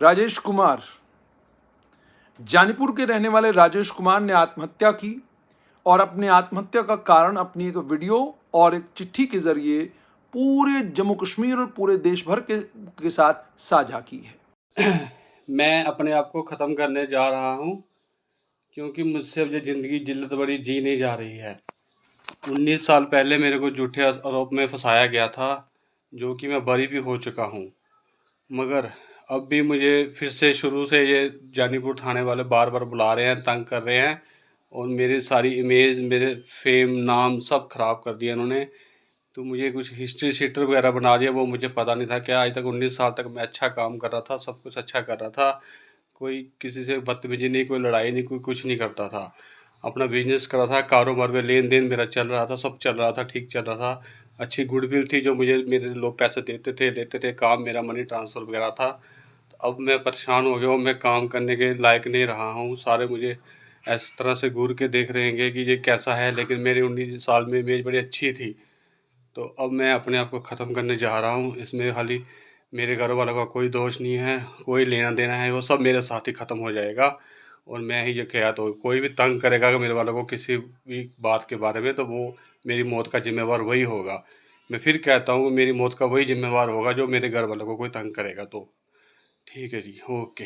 राजेश कुमार, जानीपुर के रहने वाले राजेश कुमार ने आत्महत्या की और अपने आत्महत्या का कारण अपनी एक वीडियो और एक चिट्ठी के जरिए पूरे जम्मू कश्मीर और पूरे देश भर के साथ साझा की है। मैं अपने आप को ख़त्म करने जा रहा हूँ क्योंकि मुझसे अब ये ज़िंदगी जिल्लत बड़ी जी नहीं जा रही है। 19 साल पहले मेरे को झूठे आरोप में फंसाया गया था, जो कि मैं बरी भी हो चुका हूँ, मगर अब भी मुझे फिर से शुरू से ये जानीपुर थाने वाले बार बार बुला रहे हैं, तंग कर रहे हैं और मेरी सारी इमेज, मेरे फेम, नाम सब ख़राब कर दिया इन्होंने। तो मुझे कुछ हिस्ट्री शीटर वगैरह बना दिया, वो मुझे पता नहीं था क्या। आज तक 19 साल तक मैं अच्छा काम कर रहा था, सब कुछ अच्छा कर रहा था, कोई किसी से बदतमीजी नहीं, कोई लड़ाई नहीं, कोई कुछ नहीं करता था, अपना बिजनेस कर रहा था, कारोबार में लेन देन मेरा चल रहा था, सब चल रहा था, ठीक चल रहा था, अच्छी गुडविल थी, जो मुझे मेरे लोग पैसे देते थे, लेते थे, काम मेरा मनी ट्रांसफ़र वगैरह था। तो अब मैं परेशान हो गया हूँ, मैं काम करने के लायक नहीं रहा हूँ। सारे मुझे इस तरह से घूर के देख रहे हैं कि ये कैसा है, लेकिन मेरी 19 साल में इमेज बड़ी अच्छी थी। तो अब मैं अपने आप को ख़त्म करने जा रहा हूँ। इसमें खाली मेरे घर वालों का कोई दोष नहीं है, कोई लेना देना है, वो सब मेरे साथ ही ख़त्म हो जाएगा और मैं ही ये कहा, तो कोई भी तंग करेगा कि मेरे वालों को किसी भी बात के बारे में, तो वो मेरी मौत का ज़िम्मेवार वही होगा। मैं फिर कहता हूँ, मेरी मौत का वही ज़िम्मेवार होगा जो मेरे घर वालों को कोई तंग करेगा। तो ठीक है जी, ओके।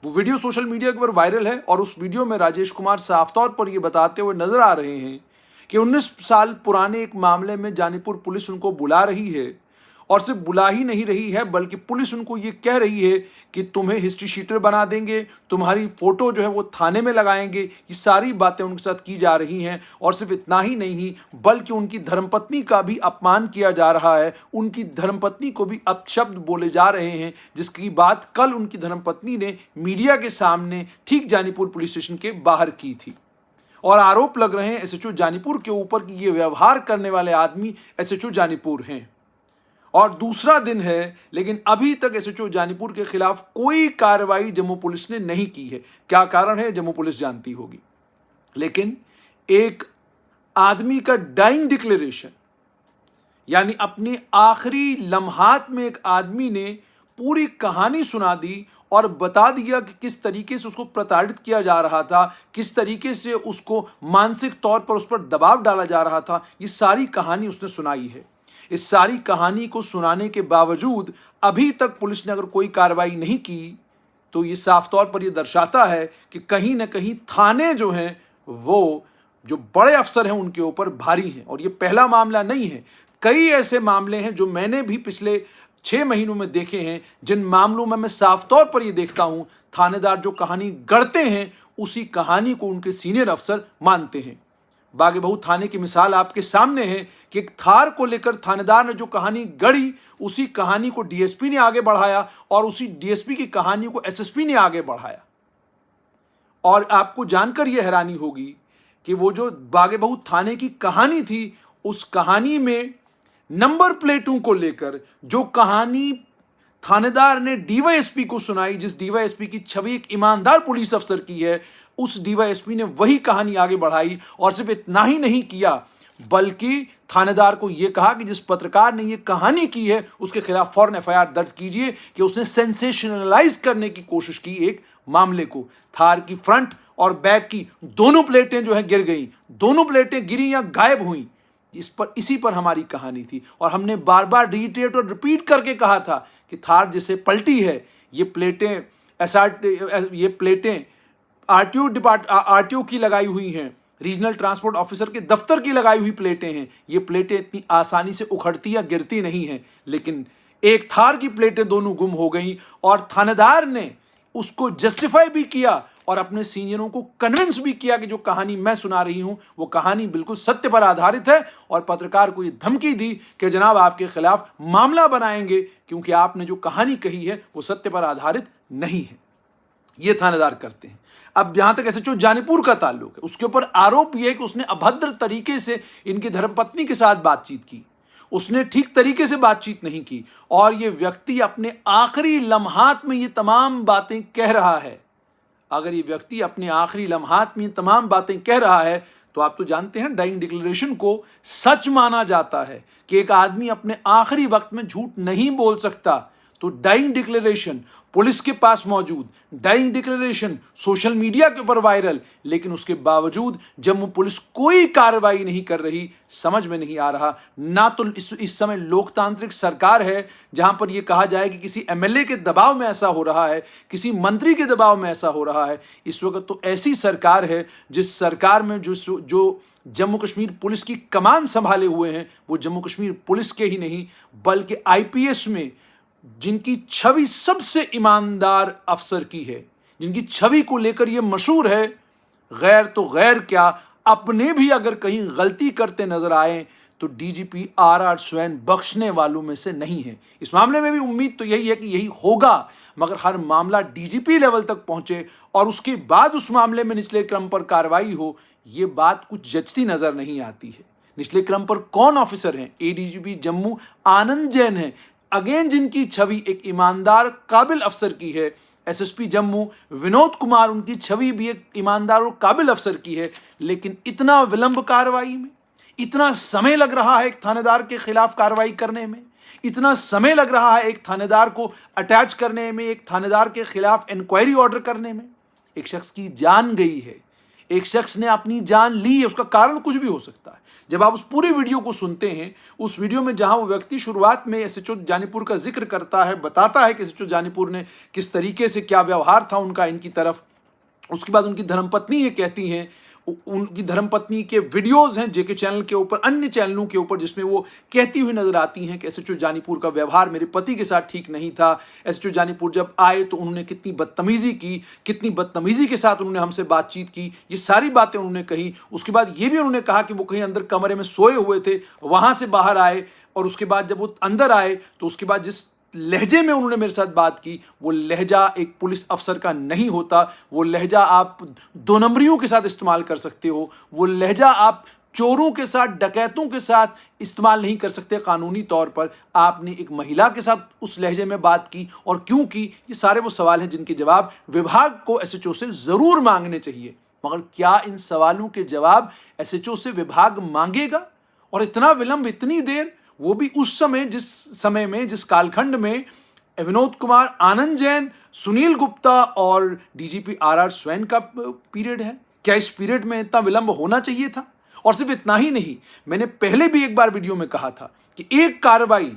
वो वीडियो सोशल मीडिया के ऊपर वायरल है और उस वीडियो में राजेश कुमार साफ तौर पर यह बताते हुए नजर आ रहे हैं कि 19 साल पुराने एक मामले में जानीपुर पुलिस उनको बुला रही है और सिर्फ बुला ही नहीं रही है बल्कि पुलिस उनको ये कह रही है कि तुम्हें हिस्ट्री शीटर बना देंगे, तुम्हारी फोटो जो है वो थाने में लगाएंगे। ये सारी बातें उनके साथ की जा रही हैं और सिर्फ इतना ही नहीं बल्कि उनकी धर्मपत्नी का भी अपमान किया जा रहा है, उनकी धर्मपत्नी को भी अपशब्द बोले जा रहे हैं, जिसकी बात कल उनकी धर्मपत्नी ने मीडिया के सामने ठीक जानीपुर पुलिस स्टेशन के बाहर की थी। और आरोप लग रहे हैं एसएचओ जानीपुर के ऊपर कि ये व्यवहार करने वाले आदमी एसएचओ जानीपुर हैं। और दूसरा दिन है लेकिन अभी तक एसएचओ जानीपुर के खिलाफ कोई कार्रवाई जम्मू पुलिस ने नहीं की है। क्या कारण है जम्मू पुलिस जानती होगी, लेकिन एक आदमी का डाइंग डिक्लेरेशन, यानी अपने आखिरी लम्हात में एक आदमी ने पूरी कहानी सुना दी और बता दिया कि किस तरीके से उसको प्रताड़ित किया जा रहा था, किस तरीके से उसको मानसिक तौर पर उस पर दबाव डाला जा रहा था। ये सारी कहानी उसने सुनाई है। इस सारी कहानी को सुनाने के बावजूद अभी तक पुलिस ने अगर कोई कार्रवाई नहीं की तो ये साफ तौर पर यह दर्शाता है कि कहीं ना कहीं थाने जो हैं वो जो बड़े अफसर हैं उनके ऊपर भारी हैं। और ये पहला मामला नहीं है, कई ऐसे मामले हैं जो मैंने भी पिछले 6 महीनों में देखे हैं, जिन मामलों में मैं साफ तौर पर यह देखता हूं थानेदार जो कहानी गढ़ते हैं उसी कहानी को उनके सीनियर अफसर मानते हैं। बागे बहु थाने की मिसाल आपके सामने है कि एक थार को लेकर थानेदार ने जो कहानी गढ़ी उसी कहानी को डीएसपी ने आगे बढ़ाया और उसी डीएसपी की कहानी को एसएसपी ने आगे बढ़ाया। और आपको जानकर यह हैरानी होगी कि वो जो बागे बहु थाने की कहानी थी उस कहानी में नंबर प्लेटों को लेकर जो कहानी थानेदार ने डीवाईएसपी को सुनाई, जिस डीवाईएसपी की छवि एक ईमानदार पुलिस अफसर की है, उस डीवाईएसपी ने वही कहानी आगे बढ़ाई। और सिर्फ इतना ही नहीं किया बल्कि थानेदार को यह कहा कि जिस पत्रकार ने यह कहानी की है उसके खिलाफ फौरन एफआईआर दर्ज कीजिए कि उसने सेंसेशनलाइज करने की कोशिश की एक मामले को। थार की फ्रंट और बैक की दोनों प्लेटें जो है गिर गई, दोनों प्लेटें गिरी या गायब हुई। इसी पर हमारी कहानी थी और हमने बार बार रिटेट और रिपीट करके कहा था कि थार जिसे पलटी है ये प्लेटें आरटीओ की लगाई हुई हैं, रीजनल ट्रांसपोर्ट ऑफिसर के दफ्तर की लगाई हुई प्लेटें हैं। ये प्लेटें इतनी आसानी से उखड़ती या गिरती नहीं हैं, लेकिन एक थार की प्लेटें दोनों गुम हो गई और थानेदार ने उसको जस्टिफाई भी किया और अपने सीनियरों को कन्विंस भी किया कि जो कहानी मैं सुना रही हूं वो कहानी बिल्कुल सत्य पर आधारित है। और पत्रकार को ये धमकी दी कि जनाब आपके खिलाफ मामला बनाएंगे क्योंकि आपने जो कहानी कही है वो सत्य पर आधारित नहीं है। ये थानेदार करते हैं। अब जहां तक एसएचओ जानीपुर का ताल्लुक है उसके ऊपर आरोप यह है कि उसने अभद्र तरीके से इनकी धर्मपत्नी के साथ बातचीत की, उसने ठीक तरीके से बातचीत नहीं की और यह व्यक्ति अपने आखिरी लम्हात में ये तमाम बातें कह रहा है। अगर ये व्यक्ति अपने आखिरी लम्हात में तमाम बातें कह रहा है तो आप तो जानते हैं डाइंग डिक्लेरेशन को सच माना जाता है कि एक आदमी अपने आखिरी वक्त में झूठ नहीं बोल सकता। तो डाइंग डिक्लेरेशन पुलिस के पास मौजूद, डाइंग डिक्लेरेशन सोशल मीडिया के ऊपर वायरल, लेकिन उसके बावजूद जम्मू पुलिस कोई कार्रवाई नहीं कर रही। समझ में नहीं आ रहा, ना तो इस समय लोकतांत्रिक सरकार है जहां पर यह कहा जाए कि किसी एमएलए के दबाव में ऐसा हो रहा है, किसी मंत्री के दबाव में ऐसा हो रहा है। इस वक्त तो ऐसी सरकार है जिस सरकार में जो जम्मू कश्मीर पुलिस की कमान संभाले हुए हैं वो जम्मू कश्मीर पुलिस के ही नहीं बल्कि आईपीएस में जिनकी छवि सबसे ईमानदार अफसर की है, जिनकी छवि को लेकर यह मशहूर है, गैर तो गैर क्या अपने भी अगर कहीं गलती करते नजर आए तो डीजीपी आरआर स्वैन बख्शने वालों में से नहीं है। इस मामले में भी उम्मीद तो यही है कि यही होगा, मगर हर मामला डीजीपी लेवल तक पहुंचे और उसके बाद उस मामले में निचले क्रम पर कार्रवाई हो, ये बात कुछ जचती नजर नहीं आती है। निचले क्रम पर कौन ऑफिसर हैं? एडीजीपी जम्मू आनंद जैन है, अगेन जिनकी छवि एक ईमानदार काबिल अफसर की है। एसएसपी जम्मू विनोद कुमार, उनकी छवि भी एक ईमानदार और काबिल अफसर की है, लेकिन इतना विलंब कार्रवाई में, इतना समय लग रहा है एक थानेदार के खिलाफ कार्रवाई करने में, इतना समय लग रहा है एक थानेदार को अटैच करने में, एक थानेदार के खिलाफ इंक्वायरी ऑर्डर करने में। एक शख्स की जान गई है, एक शख्स ने अपनी जान ली है, उसका कारण कुछ भी हो सकता है। जब आप उस पूरी वीडियो को सुनते हैं, उस वीडियो में जहां वो व्यक्ति शुरुआत में एसएचओ जानीपुर का जिक्र करता है, बताता है कि एसएचओ जानीपुर ने किस तरीके से क्या व्यवहार था उनका इनकी तरफ, उसके बाद उनकी धर्मपत्नी ये कहती हैं, उनकी धर्मपत्नी के वीडियोस हैं जेके चैनल के ऊपर, अन्य चैनलों के ऊपर, जिसमें वो कहती हुई नजर आती हैं कि एसएचओ जानीपुर का व्यवहार मेरे पति के साथ ठीक नहीं था। एसएचओ जानीपुर जब आए तो उन्होंने कितनी बदतमीजी की, कितनी बदतमीजी के साथ उन्होंने हमसे बातचीत की, ये सारी बातें उन्होंने कही। उसके बाद ये भी उन्होंने कहा कि वो कहीं अंदर कमरे में सोए हुए थे, वहां से बाहर आए, और उसके बाद जब वो अंदर आए तो उसके बाद जिस लहजे में उन्होंने मेरे साथ बात की, वो लहजा एक पुलिस अफसर का नहीं होता। वो लहजा आप दो नंबरियों के साथ इस्तेमाल कर सकते हो, वो लहजा आप चोरों के साथ, डकैतों के साथ इस्तेमाल नहीं कर सकते कानूनी तौर पर। आपने एक महिला के साथ उस लहजे में बात की, और क्यों की, ये सारे वो सवाल हैं जिनके जवाब विभाग को एसएचओ से जरूर मांगने चाहिए। मगर क्या इन सवालों के जवाब एसएचओ से विभाग मांगेगा? और इतना विलंब, इतनी देर, वो भी उस समय, जिस कालखंड में विनोद कुमार, आनंद जैन, सुनील गुप्ता और डीजीपी आरआर स्वैन का पीरियड है। क्या इस पीरियड में इतना विलंब होना चाहिए था? और सिर्फ इतना ही नहीं, मैंने पहले भी एक बार वीडियो में कहा था कि एक कार्रवाई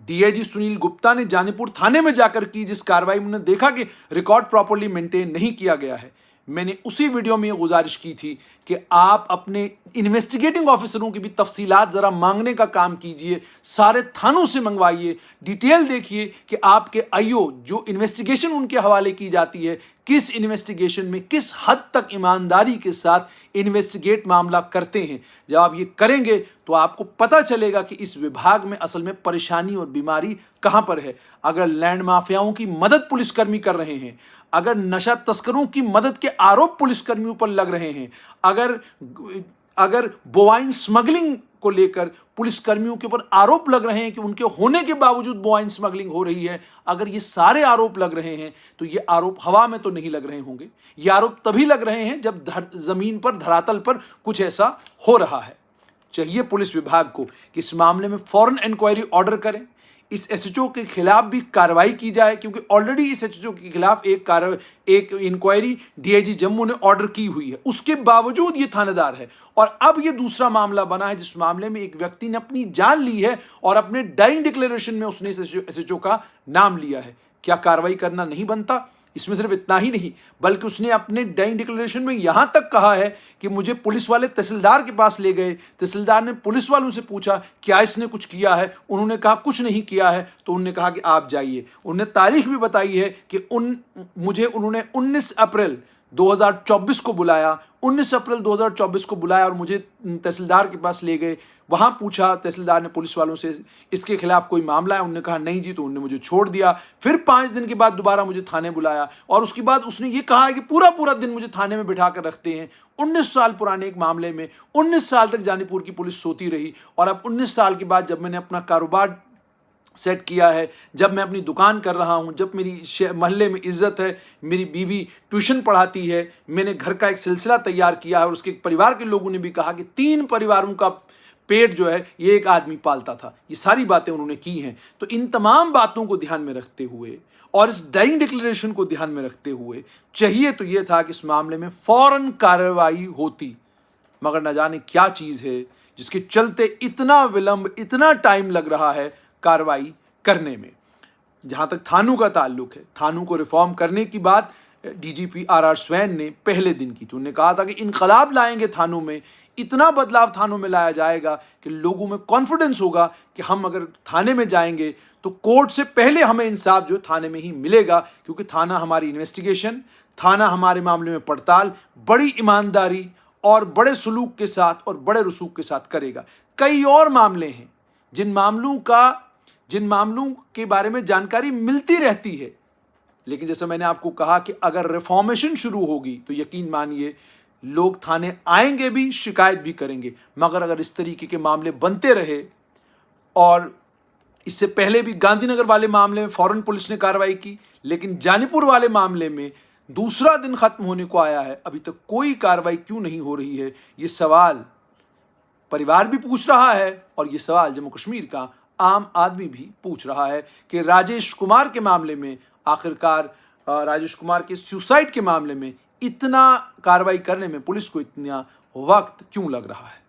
डीआईजी सुनील गुप्ता ने जानीपुर थाने में जाकर की, जिस कार्रवाई में उन्होंने देखा कि रिकॉर्ड प्रॉपर्ली मेंटेन नहीं किया गया है। मैंने उसी वीडियो में ये गुजारिश की थी कि आप अपने इन्वेस्टिगेटिंग ऑफिसरों की भी तफसीलात ज़रा मांगने का काम कीजिए, सारे थानों से मंगवाइए, डिटेल देखिए कि आपके आईओ जो इन्वेस्टिगेशन उनके हवाले की जाती है, किस इन्वेस्टिगेशन में किस हद तक ईमानदारी के साथ इन्वेस्टिगेट मामला करते हैं। जब आप ये करेंगे तो आपको पता चलेगा कि इस विभाग में असल में परेशानी और बीमारी कहाँ पर है। अगर लैंड माफियाओं की मदद पुलिसकर्मी कर रहे हैं, अगर नशा तस्करों की मदद के आरोप पुलिसकर्मियों पर लग रहे हैं, अगर बोवाइन स्मगलिंग को लेकर पुलिसकर्मियों के ऊपर आरोप लग रहे हैं कि उनके होने के बावजूद बोवाइन स्मगलिंग हो रही है, अगर ये सारे आरोप लग रहे हैं तो ये आरोप हवा में तो नहीं लग रहे होंगे। ये आरोप तभी लग रहे हैं जब जमीन पर, धरातल पर कुछ ऐसा हो रहा है। चाहिए पुलिस विभाग को कि इस मामले में फौरन इंक्वायरी ऑर्डर करें, इस एसएचओ के खिलाफ भी कार्रवाई की जाए, क्योंकि ऑलरेडी इस एसएचओ के खिलाफ एक इंक्वायरी डीआईजी जम्मू ने ऑर्डर की हुई है, उसके बावजूद ये थानेदार है। और अब ये दूसरा मामला बना है जिस मामले में एक व्यक्ति ने अपनी जान ली है और अपने डाइंग डिक्लेरेशन में उसने एसएचओ का नाम लिया है। क्या कार्रवाई करना नहीं बनता? इसमें सिर्फ इतना ही नहीं, बल्कि उसने अपने डाइंग डिक्लेरेशन में यहां तक कहा है कि मुझे पुलिस वाले तहसीलदार के पास ले गए, तहसीलदार ने पुलिस वालों से पूछा क्या इसने कुछ किया है, उन्होंने कहा कुछ नहीं किया है, तो उन्होंने कहा कि आप जाइए। उन्होंने तारीख भी बताई है कि उन्होंने 19 अप्रैल 2024 को बुलाया, 19 अप्रैल 2024 को बुलाया और मुझे तहसीलदार के पास ले गए। वहाँ पूछा तहसीलदार ने पुलिस वालों से, इसके खिलाफ कोई मामला है? उन्होंने कहा नहीं जी, तो उन्होंने मुझे छोड़ दिया। फिर 5 दिन के बाद दोबारा मुझे थाने बुलाया और उसके बाद उसने ये कहा कि पूरा दिन मुझे थाने में बिठा कर रखते हैं। 19 साल पुराने एक मामले में 19 साल तक जानीपुर की पुलिस सोती रही, और अब 19 साल के बाद जब मैंने अपना कारोबार सेट किया है, जब मैं अपनी दुकान कर रहा हूं, जब मेरी मोहल्ले में इज्जत है, मेरी बीवी ट्यूशन पढ़ाती है, मैंने घर का एक सिलसिला तैयार किया है, और उसके परिवार के लोगों ने भी कहा कि 3 परिवारों का पेट जो है ये एक आदमी पालता था। ये सारी बातें उन्होंने की हैं। तो इन तमाम बातों को ध्यान में रखते हुए और इस डाइंग डिक्लेरेशन को ध्यान में रखते हुए चाहिए तो ये था कि इस मामले में फौरन कार्रवाई होती, मगर न जाने क्या चीज़ है जिसके चलते इतना विलंब, इतना टाइम लग रहा है कार्रवाई करने में। जहाँ तक थानों का ताल्लुक है, थानों को रिफॉर्म करने की बात डीजीपी आर स्वैन ने पहले दिन की थी। उन्होंने कहा था कि इनकलाब लाएंगे थानों में, इतना बदलाव थानों में लाया जाएगा कि लोगों में कॉन्फिडेंस होगा कि हम अगर थाने में जाएंगे तो कोर्ट से पहले हमें इंसाफ जो थाने में ही मिलेगा, क्योंकि थाना हमारी इन्वेस्टिगेशन, थाना हमारे मामले में पड़ताल बड़ी ईमानदारी और बड़े सलूक के साथ और बड़े रसूख के साथ करेगा। कई और मामले हैं जिन मामलों के बारे में जानकारी मिलती रहती है, लेकिन जैसे मैंने आपको कहा कि अगर रिफॉर्मेशन शुरू होगी तो यकीन मानिए लोग थाने आएंगे भी, शिकायत भी करेंगे। मगर अगर इस तरीके के मामले बनते रहे, और इससे पहले भी गांधीनगर वाले मामले में फौरन पुलिस ने कार्रवाई की, लेकिन जानीपुर वाले मामले में दूसरा दिन खत्म होने को आया है, अभी तक कोई कार्रवाई क्यों नहीं हो रही है, ये सवाल परिवार भी पूछ रहा है और ये सवाल जम्मू कश्मीर का आम आदमी भी पूछ रहा है कि राजेश कुमार के मामले में आखिरकार राजेश कुमार के सुसाइड के मामले में इतना कार्रवाई करने में पुलिस को इतना वक्त क्यों लग रहा है।